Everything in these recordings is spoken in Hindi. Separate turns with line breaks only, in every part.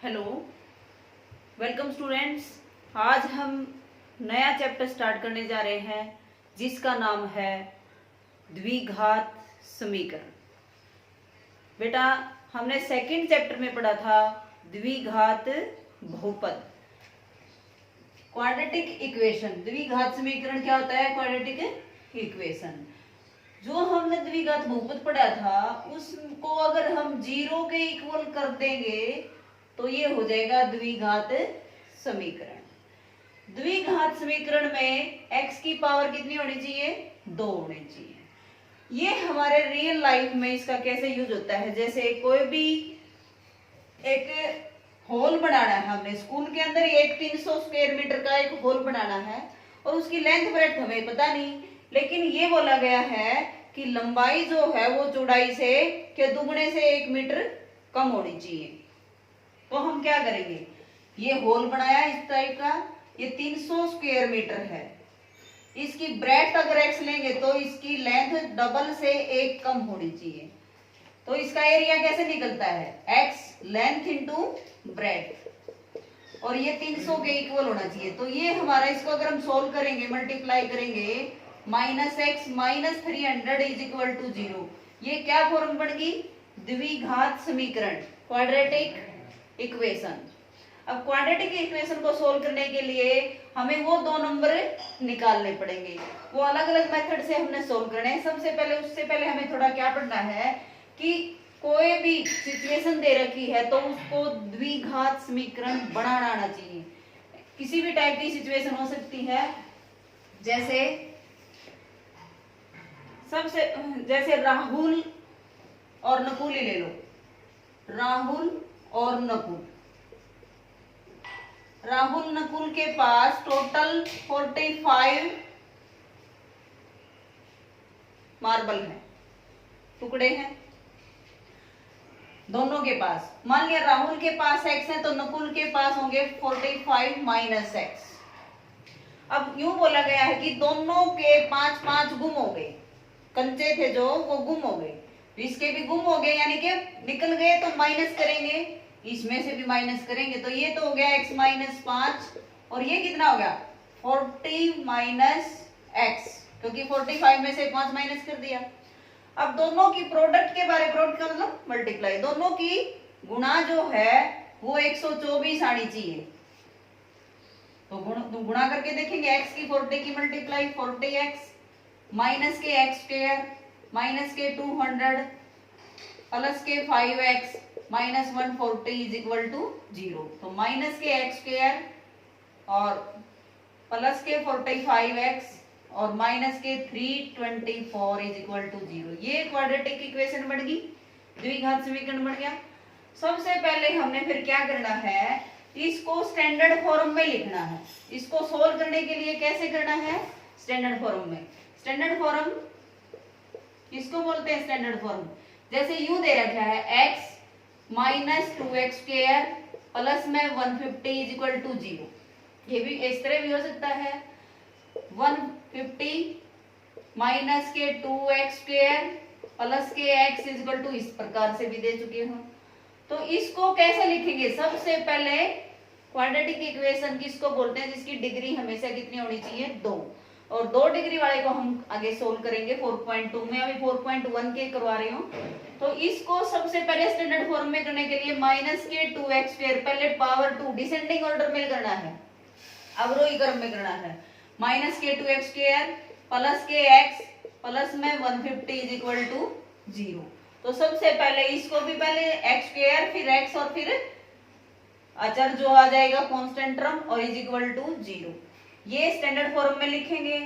Hello, welcome students. आज हम नया चैप्टर स्टार्ट करने जा रहे हैं जिसका नाम है द्विघात समीकरण। बेटा, हमने सेकंड चैप्टर में पढ़ा था द्विघात बहुपद, क्वाड्रेटिक इक्वेशन। द्विघात समीकरण क्या होता है? Quadratic equation. जो हमने द्विघात बहुपद पढ़ा था उसको अगर हम जीरो के इक्वल कर देंगे तो ये हो जाएगा द्विघात समीकरण। द्विघात समीकरण में x की पावर कितनी होनी चाहिए? 2 होनी चाहिए। ये हमारे रियल लाइफ में इसका कैसे यूज होता है? जैसे कोई भी एक होल बनाना है, हमने स्कूल के अंदर एक 300 स्क्वायर मीटर का एक होल बनाना है और उसकी लेंथ ब्रेड्थ हमें पता नहीं, लेकिन ये बोला गया है कि लंबाई जो है वो चौड़ाई से के दुगने से 1 मीटर कम होनी चाहिए। तो हम क्या करेंगे? ये होल बनाया इस टाइप का, ये 300 स्क्वायर मीटर है। इसकी ब्रेड्थ अगर x लेंगे तो इसकी लेंथ डबल से 1 कम होनी चाहिए। तो इसका एरिया कैसे निकलता है? x लेंथ इंटू ब्रेड्थ, और ये 300 के इक्वल होना चाहिए। तो ये हमारा, इसको अगर हम सोल्व करेंगे, मल्टीप्लाई करेंगे, -x - 300 इज इक्वल टू 0। ये क्या फॉर्म बन गई? द्विघात समीकरण, क्वाड्रेटिक इक्वेशन। अब क्वाड्रेटिक इक्वेशन को सोल्व करने के लिए हमें वो 2 नंबर निकालने पड़ेंगे। वो अलग अलग मेथड से हमने सोल्व करने हैं। सबसे पहले, उससे पहले हमें थोड़ा क्या पढ़ना है कि कोई भी सिचुएशन दे रखी है तो उसको द्विघात समीकरण बनाना आना चाहिए। किसी भी टाइप की सिचुएशन हो सकती है, जैसे राहुल और नकुल ही ले लो। राहुल और नकुल के पास टोटल 45 मार्बल है, टुकड़े हैं दोनों के पास। मान लिया राहुल के पास x है तो नकुल के पास होंगे 45 माइनस x। अब यूं बोला गया है कि दोनों के 5-5 गुम हो गए, कंचे थे जो वो गुम हो गए, इसके भी गुम हो गए, यानी कि निकल गए। तो माइनस करेंगे, इसमें से भी माइनस करेंगे, तो ये तो हो गया x - 5, और ये कितना हो गया? 40 माइनस x, क्योंकि 45 में से 5 माइनस कर दिया। अब दोनों की प्रोडक्ट के बारे, प्रोडक्ट का मतलब मल्टीप्लाई, दोनों की गुणा जो है वो 124 आनी चाहिए। तो गुणा करके देखेंगे, x की 40 की मल्टीप्लाई 40x माइनस के x स्क्वायर माइनस के 200 प्लस के 5x minus 140 is equal to 0। तो माइनस के x स्क्वायर और प्लस के 45x और माइनस के 324 इज इक्वल टू 0। ये क्वाड्रेटिक इक्वेशन बन गई, द्विघात समीकरण बन गया। सबसे पहले हमने फिर क्या करना है? इसको स्टैंडर्ड फॉर्म में लिखना है। इसको सोल्व करने के लिए कैसे करना है? स्टैंडर्ड फॉर्म में। स्टैंडर्ड फॉर्म किसको बोलते हैं? Standard form. जैसे यूं दे रखा है x - 2x स्क्वायर प्लस में 150 इज इक्वल टू 0। ये भी इस तरह भी हो सकता है, 150 माइनस के 2x स्क्वायर प्लस के x इज इक्वल टू, इस प्रकार से भी दे चुके हूं। तो इसको कैसे लिखेंगे? सबसे पहले क्वाड्रेटिक इक्वेशन किसको बोलते हैं? जिसकी डिग्री हमेशा कितनी होनी चाहिए? 2। और 2 डिग्री वाले को हम आगे सोल्व करेंगे 4.2 में, अभी 4.1 के करवा रही हूँ। तो इसको सबसे पहले स्टैंडर्ड फॉर्म में करने के लिए माइनस के 2x स्क्वायर, पहले पावर 2 डिसेंडिंग ऑर्डर में करना है, अवरोही क्रम में करना है। माइनस के 2x स्क्वायर प्लस के x प्लस में 150 इज इक्वल टू 0। तो सबसे पहले इसको भी पहले x स्क्वायर फिर x और फिर अचर जो आ जाएगा कांस्टेंट टर्म और इज इक्वल टू 0। ये स्टैंडर्ड फॉर्म में लिखेंगे।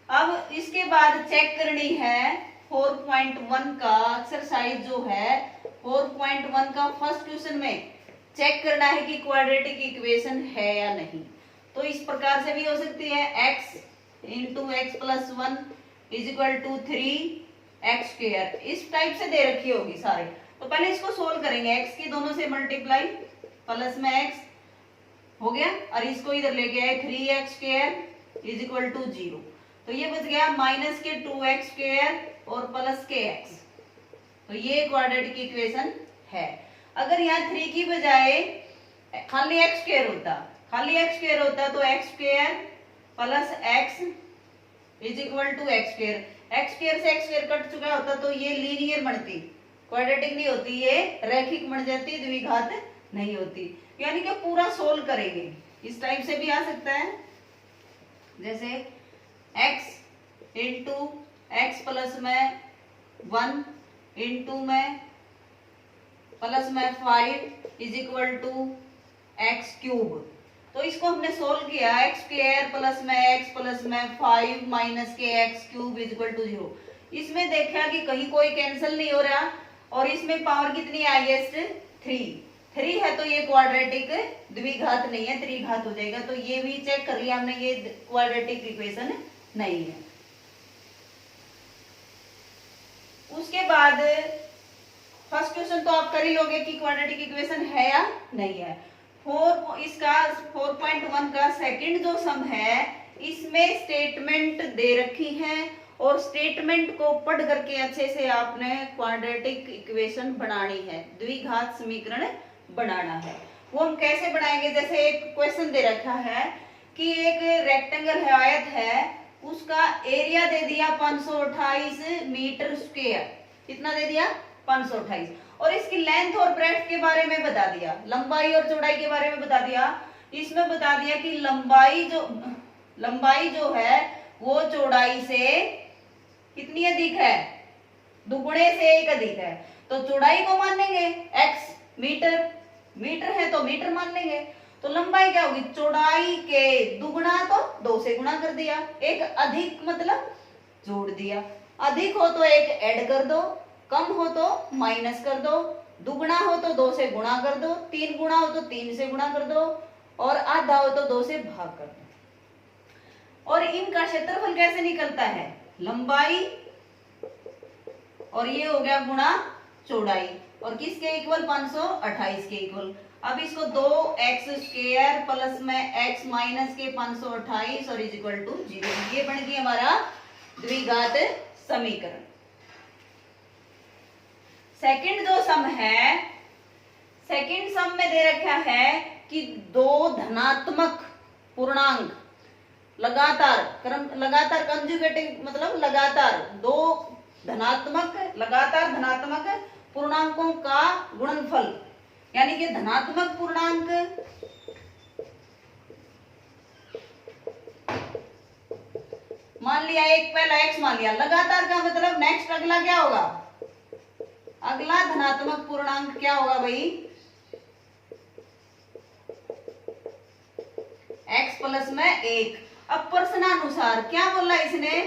अब इसके बाद चेक करनी है 4.1 का एक्सरसाइज जो है, 4.1 का फर्स्ट क्वेश्चन में चेक करना है कि क्वाड्रेटिक इक्वेशन है या नहीं। तो इस प्रकार से भी हो सकती है, x into x plus 1 is equal to 3x square, इस टाइप से दे रखी होगी सारे। तो पहले इसको सोल्व करेंगे, x की दोनों से मल्टीप्लाई प्लस में x हो गया, और इसको इधर लेके आए 3x square is equal to 0। तो ये बच गया माइनस के 2x स्क्वायर और प्लस के x। तो ये क्वाड्रेटिक इक्वेशन है। अगर यहाँ 3 की बजाय खाली एक्स स्क्वायर होता, खाली एक्स स्क्वायर होता तो x square plus x is equal to x square, x square से एक्स स्क्वायर कट चुका होता तो ये लीनियर बनती, क्वाड्रेटिक नहीं होती, ये रैखिक बन जाती, द्विघात नहीं होती। यानी कि पूरा सोल्व करेंगे, इस टाइप से भी आ सकता है, जैसे x इंटू एक्स प्लस में 1 इंटू में प्लस में 5 is equal to x cube. तो इसको हमने सोल्व किया, एक्स स्क्वायर प्लस में एक्स प्लस में 5 माइनस के x cube is equal to 0। इसमें देखा कि कहीं कोई कैंसिल नहीं हो रहा, और इसमें पावर कितनी है हाईएस्ट 3 है, तो ये क्वाड्रेटिक द्विघात नहीं है, त्रिघात हो जाएगा। तो ये भी चेक कर लिया हमने, ये क्वाड्रेटिक इक्वेशन नहीं है। उसके बाद फर्स्ट क्वेश्चन तो आप कर ही लोगे कि क्वाड्रेटिक इक्वेशन है या नहीं है। इसका 4.1 का सेकंड जो सम है, इसमें स्टेटमेंट दे रखी है, और स्टेटमेंट को पढ़ करके अच्छे से आपने क्वाड्रेटिक इक्वेशन बनानी है, द्विघात समीकरण बनाना है। वो हम कैसे बनाएंगे, जैसे एक क्वेश्चन दे रखा है कि एक रेक्टेंगल है, आयत है, उसका एरिया दे दिया 528 मीटर स्क्वायर, कितना दे दिया 528, और इसकी लेंथ और ब्रेड्थ के बारे में बता दिया, लंबाई और चौड़ाई के बारे में बता दिया। इसमें बता दिया कि लंबाई जो है वो चौड़ाई से कितनी अधिक है, दुगुने से 1 अधिक है, तो चौड़ाई को मान लेंगे x, मीटर है तो मीटर मान लेंगे। तो लंबाई क्या होगी, चौड़ाई के दुगुना, तो 2 से गुणा कर दिया, एक अधिक मतलब जोड़ दिया, अधिक हो तो 1 ऐड कर दो, कम हो तो माइनस कर दो, दुगुना हो तो 2 से गुणा कर दो, 3 गुणा हो तो 3 से गुणा कर दो, और आधा हो तो 2 से भाग कर दो। और इनका क्षेत्रफल कैसे निकलता है, लंबाई और ये हो गया गुणा चौड़ाई, और किसके इक्वल 528 के इक्वल। अब इसको 2x स्क्वायर प्लस में x माइनस के 528 और इज इक्वल टू 0, ये बन गया हमारा द्विघात समीकरण। सेकंड जो सम है, सेकंड सम में दे रखा है कि 2 धनात्मक पूर्णांक लगातार कंजुगेटिव मतलब लगातार 2 लगातार धनात्मक पूर्णांकों का गुणनफल, यानी कि धनात्मक पूर्णांक मान लिया, एक पहला x मान लिया, लगातार का मतलब नेक्स्ट अगला क्या होगा, अगला धनात्मक पूर्णांक क्या होगा भाई, x प्लस में 1। अब प्रश्नानुसार क्या बोला इसने,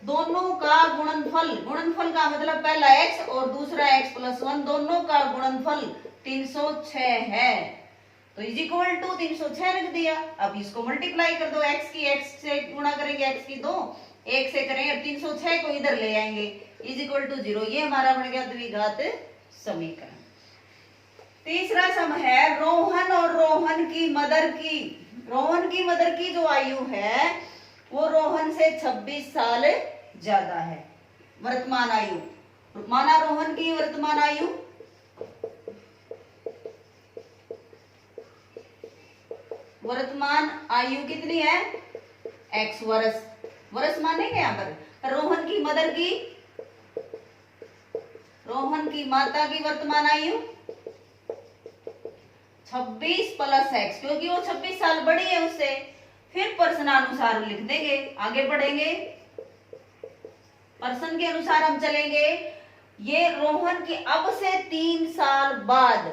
दोनों का गुणनफल का मतलब पहला x और दूसरा x प्लस 1, दोनों का गुणनफल 306 है, तो इज इक्वल टू 306 रख दिया। अब इसको मल्टीप्लाई कर दो, x से गुणा करेंगे, x की 2 1 से करेंगे, 306 को इधर ले आएंगे, इज इक्वल टू 0, ये हमारा बन गया द्विघात समीकरण। तीसरा सम है रोहन और रोहन की मदर की जो आयु है वो रोहन से 26 साल ज्यादा है, वर्तमान आयु। माना रोहन की वर्तमान आयु कितनी है, x वर्ष मानेंगे यहाँ पर। रोहन की माता की वर्तमान आयु 26 प्लस x, क्योंकि वो 26 साल बड़ी है उससे। फिर प्रश्नानुसार लिख देंगे, आगे बढ़ेंगे, प्रश्न के अनुसार हम चलेंगे। ये रोहन की अब से 3 साल बाद,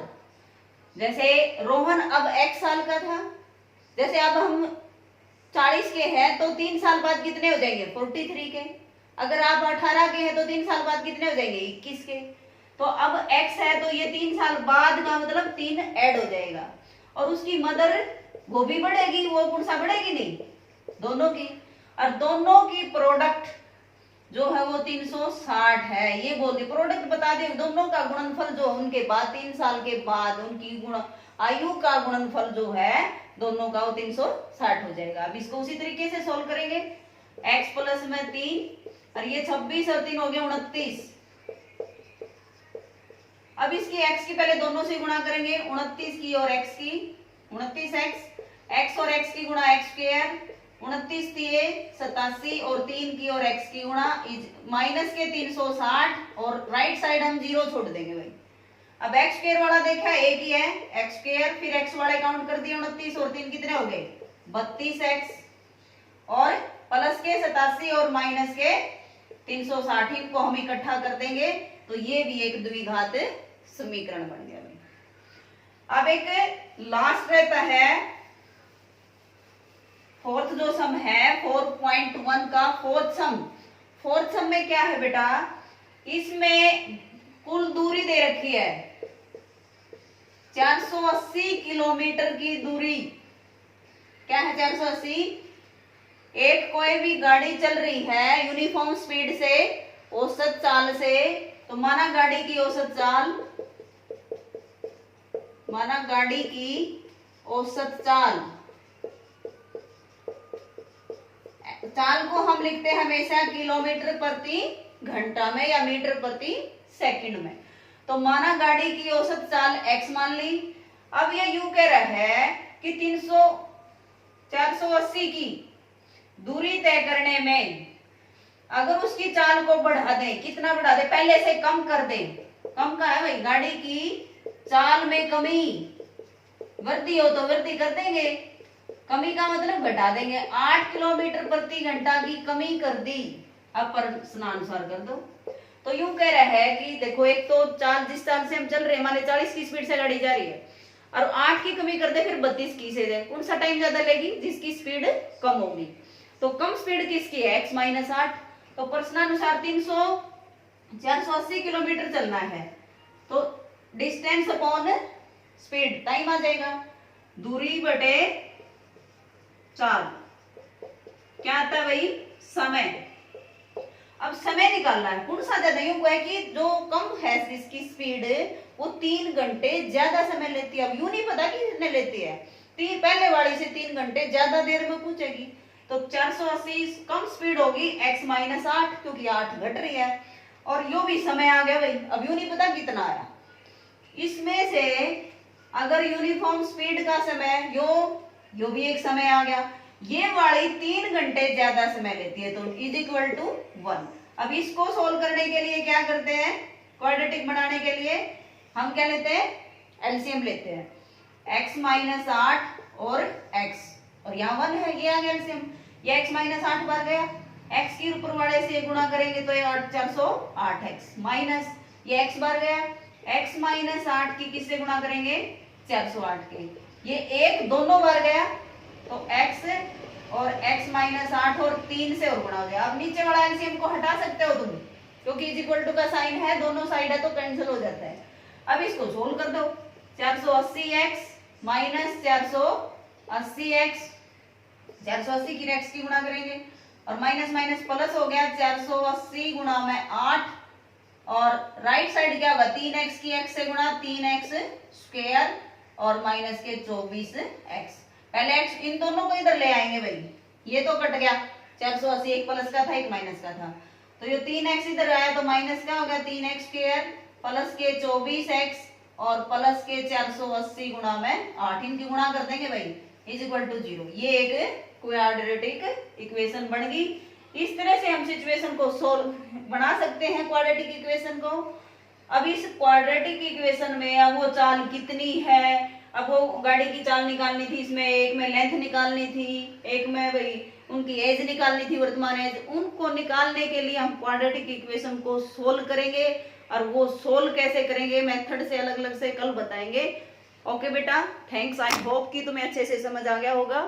जैसे रोहन अब x साल का था, जैसे अब हम 40 के हैं तो 3 साल बाद कितने हो जाएंगे, 43 के। अगर आप 18 के हैं तो 3 साल बाद कितने हो जाएंगे, 21 के। तो अब x है तो ये 3 साल बाद का मतलब 3 ऐड हो जाएगा, और उसकी मदर वो भी बढ़ेगी, वो कौन सा बढ़ेगी, नहीं, दोनों की, और दोनों की प्रोडक्ट जो है वो 360 है। ये बोल दी, प्रोडक्ट बता दे, दोनों का गुणनफल जो उनके बाद 3 साल के बाद उनकी आयु का गुणनफल जो है दोनों का वो 360 हो जाएगा। अब इसको उसी तरीके से सोल्व करेंगे, x प्लस में 3 और ये 26 और 3 हो गया 29। अब इसकी x की पहले दोनों से गुणा करेंगे, 29 की और x की, 29x और x की गुणा x स्क्वायर, 29 तिये 87 और 3 की और x की गुणा माइनस के 360 और राइट साइड हम 0 छोड़ देंगे भाई। अब x स्क्वायर वाला देखा एक ही है, x स्क्वायर, फिर x वाले काउंट कर दिए, 29 और 3 कितने हो गए 32x, और प्लस के 87 और माइनस के 360 इनको हम इकट्ठा कर देंगे तो ये भी एक द्विघात समीकरण बन गया भाई। अब एक लास्ट रहता है फोर्थ जो सम है 4.1 का फोर्थ सम में क्या है बेटा, इसमें कुल दूरी दे रखी है 480 किलोमीटर की दूरी। क्या है 480? एक कोई भी गाड़ी चल रही है यूनिफॉर्म स्पीड से, औसत चाल से, तो माना गाड़ी की औसत चाल को हम लिखते हैं हमेशा किलोमीटर प्रति घंटा में या मीटर प्रति सेकंड में। तो माना गाड़ी की औसत चाल x मान ली। अब ये यूं कह रहा है कि 480 की दूरी तय करने में अगर उसकी चाल को बढ़ा दें, कितना बढ़ा दें, पहले से कम कर दें। कम का है भाई, गाड़ी की चाल में कमी, वृद्धि हो तो वृद्धि कर देंगे, कमी का मतलब घटा देंगे। 8 किलोमीटर प्रति घंटा की कमी कर दी। अब प्रश्नानुसार कर दो। तो यूं कह रहा है कि देखो, एक तो चाल जिस चाल से हम चल रहे हैं, मान 40 की स्पीड से गाड़ी जा रही है, और 8 की कमी कर दे, फिर 32 की से जाए, कौन सा टाइम ज्यादा लेगी? जिसकी स्पीड कम होगी। तो कम स्पीड किसकी है? x minus 8। तो प्रश्नानुसार 480 किलोमीटर चलना है, तो डिस्टेंस अपॉन स्पीड, टाइम आ जाएगा, दूरी बटे चाल, क्या आता है भाई? समय। अब समय निकालना है, कौन सा ज्यादा? यूं है कि जो कम है इसकी स्पीड वो 3 घंटे ज्यादा समय लेती है। अब यूं नहीं पता कि कितने लेती है, पहले वाली से 3 घंटे ज्यादा देर में पूछेगी। तो 480 कम स्पीड होगी x माइनस 8, क्योंकि 8 घट रही है, और यो भी समय आ गया भाई। अब यूं नहीं पता कितना आया, इसमें से अगर यूनिफॉर्म स्पीड का समय यो भी एक समय आ गया, ये वाली 3 घंटे ज्यादा समय लेती है, तो इज इक्वल टू 1। अब इसको सोल्व करने के लिए क्या करते हैं? क्वाड्रेटिक बनाने के लिए हम क्या लेते हैं? एलसीएम लेते हैं। x माइनस 8 और x, और यहाँ 1 है, ये आ गया एलसीएम। ये x माइनस 8 बार गया, x की ऊपर वाले से गुणा करेंगे तो ये 408x माइनस ये x बार गया, x माइनस 8 की किससे गुणा करेंगे? 408 के। ये एक दोनों बार गया, तो x और x माइनस 8 और 3 से और गुणा हो गया। अब नीचे वाला एलसीएम को हटा सकते हो तुम, क्योंकि इज इक्वल टू का साइन है, दोनों साइड है तो कैंसिल हो जाता है। अब इसको सोल्व कर दो, 480x माइनस 480x, 480 की x की गुणा करेंगे, और माइनस माइनस प्लस हो गया, 480 गुणा में 8, और राइट साइड क्या होगा? 3x की x से गुणा, 3x स्क्वायर, और माइनस के 24x। पहले x इन दोनों को इधर ले आएंगे भाई, ये तो कट गया, 480 एक प्लस का था एक माइनस का था, तो ये 3x इधर आया तो माइनस का होगा 3x स्क्वायर प्लस के 24x और प्लस के 480 गुणा में 8, इनकी गुणा कर देंगे भाई, इज इक्वल टू 0। ये एक क्वाड्रेटिक इक्वेशन बन गई। इस तरह से हम सिचुएशन को सोल्व बना सकते हैं, क्वाड्रेटिक इक्वेशन को। अब इस क्वाड्रेटिक इक्वेशन में अब वो चाल कितनी है, अब वो गाड़ी की चाल निकालनी थी, इसमें एक में लेंथ निकालनी थी, एक में भाई उनकी एज निकालनी थी, वर्तमान एज, उनको निकालने के लिए हम क्वाड्रेटिक इक्वेशन को सोल्व करेंगे, और वो सोल्व कैसे करेंगे मेथड से अलग अलग से कल बताएंगे। ओके बेटा, थैंक्स। आई होप कि तुम्हें अच्छे से समझ आ गया होगा।